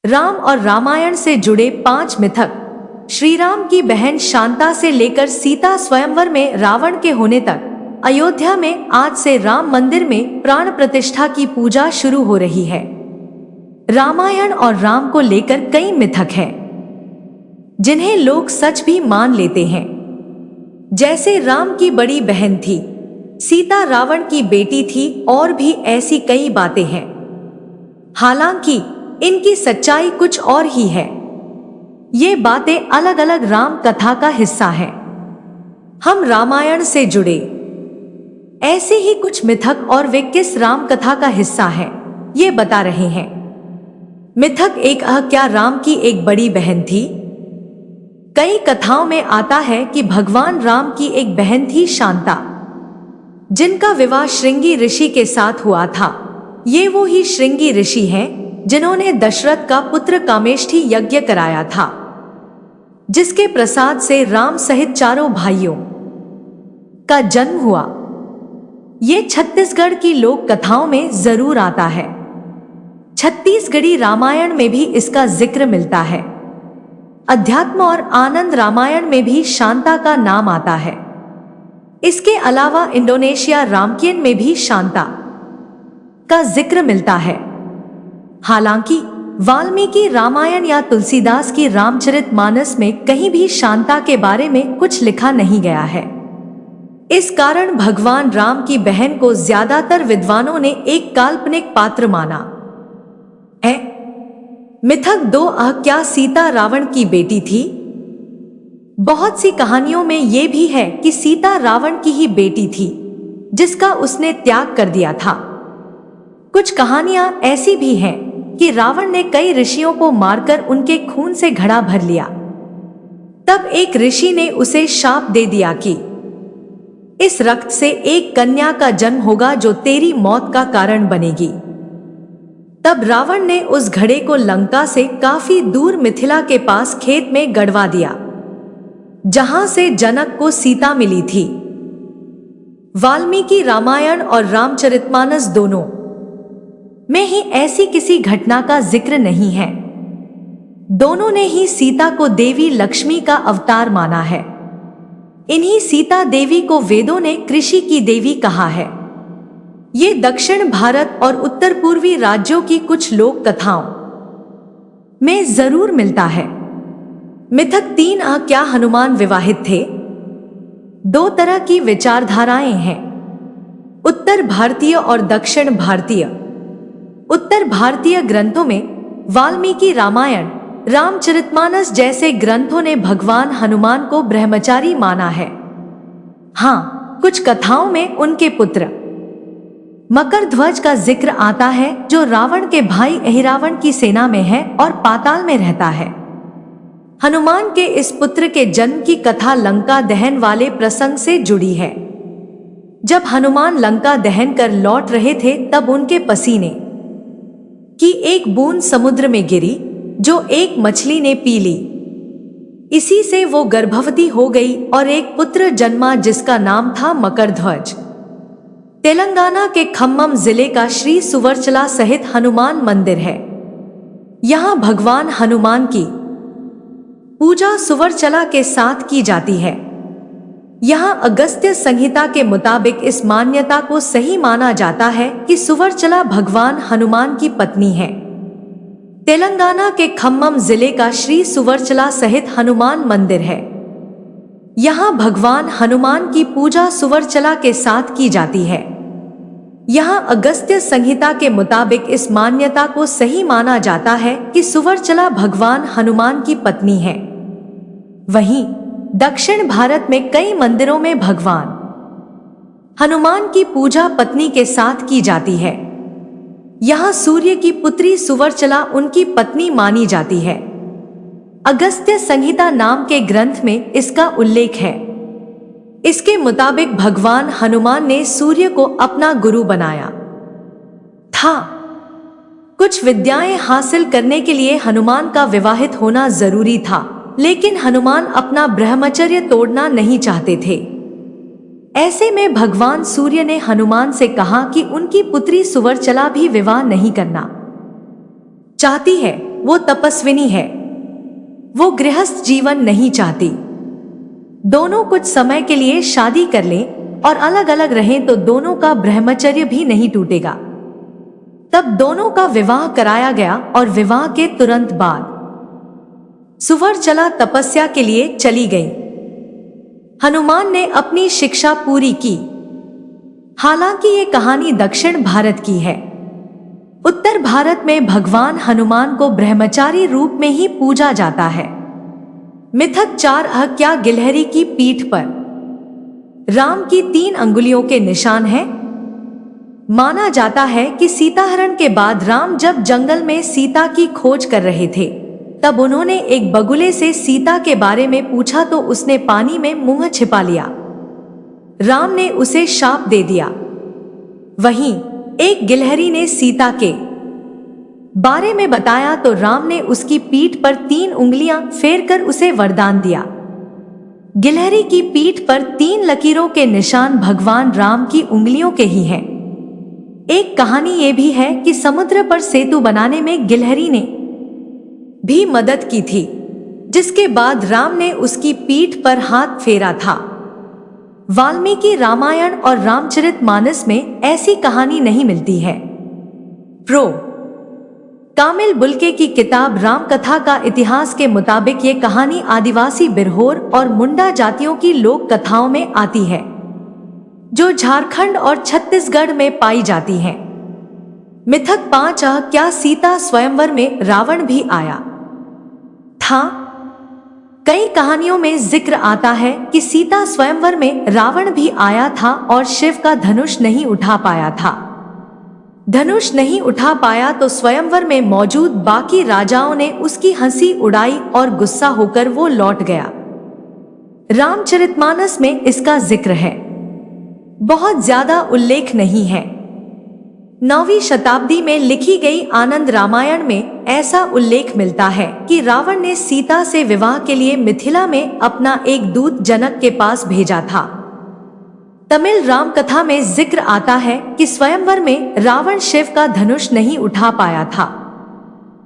राम और रामायण से जुड़े 5 मिथक। श्री राम की बहन शांता से लेकर सीता स्वयंवर में रावण के होने तक अयोध्या में आज से राम मंदिर में प्राण प्रतिष्ठा की पूजा शुरू हो रही है। रामायण और राम को लेकर कई मिथक हैं जिन्हें लोग सच भी मान लेते हैं। जैसे राम की बड़ी बहन थी, सीता रावण की बेटी थी और भी ऐसी कई बातें हैं। हालांकि इनकी सच्चाई कुछ और ही है। ये बातें अलग अलग राम कथा का हिस्सा हैं। हम रामायण से जुड़े ऐसे ही कुछ मिथक और वे किस राम कथा का हिस्सा हैं, ये बता रहे हैं। मिथक 1, क्या राम की एक बड़ी बहन थी? कई कथाओं में आता है कि भगवान राम की एक बहन थी शांता, जिनका विवाह श्रृंगी ऋषि के साथ हुआ था। ये वो ही श्रृंगी ऋषि हैं जिन्होंने दशरथ का पुत्र कामेष्ठी यज्ञ कराया था, जिसके प्रसाद से राम सहित चारों भाइयों का जन्म हुआ। ये छत्तीसगढ़ की लोक कथाओं में जरूर आता है। छत्तीसगढ़ी रामायण में भी इसका जिक्र मिलता है। अध्यात्म और आनंद रामायण में भी शांता का नाम आता है। इसके अलावा इंडोनेशिया रामकियन में भी शांता का जिक्र मिलता है। हालांकि वाल्मीकि रामायण या तुलसीदास की रामचरितमानस में कहीं भी शांता के बारे में कुछ लिखा नहीं गया है। इस कारण भगवान राम की बहन को ज्यादातर विद्वानों ने एक काल्पनिक पात्र माना है। मिथक 2, क्या सीता रावण की बेटी थी? बहुत सी कहानियों में यह भी है कि सीता रावण की ही बेटी थी, जिसका उसने त्याग कर दिया था। कुछ कहानियां ऐसी भी हैं कि रावण ने कई ऋषियों को मारकर उनके खून से घड़ा भर लिया। तब एक ऋषि ने उसे शाप दे दिया कि इस रक्त से एक कन्या का जन्म होगा जो तेरी मौत का कारण बनेगी। तब रावण ने उस घड़े को लंका से काफी दूर मिथिला के पास खेत में गड़वा दिया, जहां से जनक को सीता मिली थी। वाल्मीकि रामायण और रामचरितमानस दोनों में ही ऐसी किसी घटना का जिक्र नहीं है। दोनों ने ही सीता को देवी लक्ष्मी का अवतार माना है। इन्हीं सीता देवी को वेदों ने कृषि की देवी कहा है। ये दक्षिण भारत और उत्तर पूर्वी राज्यों की कुछ लोक कथाओं में जरूर मिलता है। मिथक 3, क्या हनुमान विवाहित थे? 2 तरह की विचारधाराएं हैं, उत्तर भारतीय और दक्षिण भारतीय। उत्तर भारतीय ग्रंथों में वाल्मीकि रामायण, रामचरितमानस जैसे ग्रंथों ने भगवान हनुमान को ब्रह्मचारी माना है। हाँ, कुछ कथाओं में उनके पुत्र मकरध्वज का जिक्र आता है, जो रावण के भाई अहिरावण की सेना में है और पाताल में रहता है। हनुमान के इस पुत्र के जन्म की कथा लंका दहन वाले प्रसंग से जुड़ी है। जब हनुमान लंका दहन कर लौट रहे थे, तब उनके पसीने की एक बूंद समुद्र में गिरी, जो एक मछली ने पी ली। इसी से वो गर्भवती हो गई और एक पुत्र जन्मा, जिसका नाम था मकरध्वज। तेलंगाना के खम्मम जिले का श्री सुवर्चला सहित हनुमान मंदिर है। यहाँ भगवान हनुमान की पूजा सुवर्चला के साथ की जाती है। यहाँ अगस्त्य संहिता के मुताबिक इस मान्यता को सही माना जाता है कि सुवर्चला भगवान हनुमान की पत्नी है। तेलंगाना के खम्मम जिले का श्री सुवर्चला सहित हनुमान मंदिर है। यहाँ भगवान हनुमान की पूजा सुवर्चला के साथ की जाती है। यहाँ अगस्त्य संहिता के मुताबिक इस मान्यता को सही माना जाता है कि सुवर्चला भगवान हनुमान की पत्नी है। वहीं दक्षिण भारत में कई मंदिरों में भगवान हनुमान की पूजा पत्नी के साथ की जाती है। यहाँ सूर्य की पुत्री सुवर्चला उनकी पत्नी मानी जाती है। अगस्त्य संहिता नाम के ग्रंथ में इसका उल्लेख है। इसके मुताबिक भगवान हनुमान ने सूर्य को अपना गुरु बनाया था। कुछ विद्याएं हासिल करने के लिए हनुमान का विवाहित होना जरूरी था, लेकिन हनुमान अपना ब्रह्मचर्य तोड़ना नहीं चाहते थे। ऐसे में भगवान सूर्य ने हनुमान से कहा कि उनकी पुत्री सुवर्चला भी विवाह नहीं करना चाहती है, वो तपस्विनी है, वो गृहस्थ जीवन नहीं चाहती। दोनों कुछ समय के लिए शादी कर लें और अलग अलग रहें तो दोनों का ब्रह्मचर्य भी नहीं टूटेगा। तब दोनों का विवाह कराया गया और विवाह के तुरंत बाद सुवर्चला तपस्या के लिए चली गई। हनुमान ने अपनी शिक्षा पूरी की। हालांकि ये कहानी दक्षिण भारत की है। उत्तर भारत में भगवान हनुमान को ब्रह्मचारी रूप में ही पूजा जाता है। मिथक 4 क्या गिलहरी की पीठ पर राम की 3 अंगुलियों के निशान हैं? माना जाता है कि सीताहरण के बाद राम जब जंगल में सीता की खोज कर रहे थे, तब उन्होंने एक बगुले से सीता के बारे में पूछा तो उसने पानी में मुंह छिपा लिया। राम ने उसे शाप दे दिया। वहीं एक गिलहरी ने सीता के बारे में बताया तो राम ने उसकी पीठ पर 3 उंगलियां फेरकर उसे वरदान दिया। गिलहरी की पीठ पर 3 लकीरों के निशान भगवान राम की उंगलियों के ही हैं। एक कहानी ये भी है कि समुद्र पर सेतु बनाने में गिलहरी ने भी मदद की थी, जिसके बाद राम ने उसकी पीठ पर हाथ फेरा था। वाल्मीकि रामायण और रामचरितमानस में ऐसी कहानी नहीं मिलती है। प्रो कामिल बुल्के की किताब रामकथा का इतिहास के मुताबिक ये कहानी आदिवासी बिरहोर और मुंडा जातियों की लोक कथाओं में आती है, जो झारखंड और छत्तीसगढ़ में पाई जाती हैं। मिथक 5 क्या सीता स्वयंवर में रावण भी आया था? कई कहानियों में जिक्र आता है कि सीता स्वयंवर में रावण भी आया था और शिव का धनुष नहीं उठा पाया था। धनुष नहीं उठा पाया तो स्वयंवर में मौजूद बाकी राजाओं ने उसकी हंसी उड़ाई और गुस्सा होकर वो लौट गया। रामचरितमानस में इसका जिक्र है, बहुत ज्यादा उल्लेख नहीं है। 9वीं शताब्दी में लिखी गई आनंद रामायण में ऐसा उल्लेख मिलता है कि रावण ने सीता से विवाह के लिए मिथिला में अपना एक दूत जनक के पास भेजा था। तमिल रामकथा में जिक्र आता है कि स्वयंवर में रावण शिव का धनुष नहीं उठा पाया था।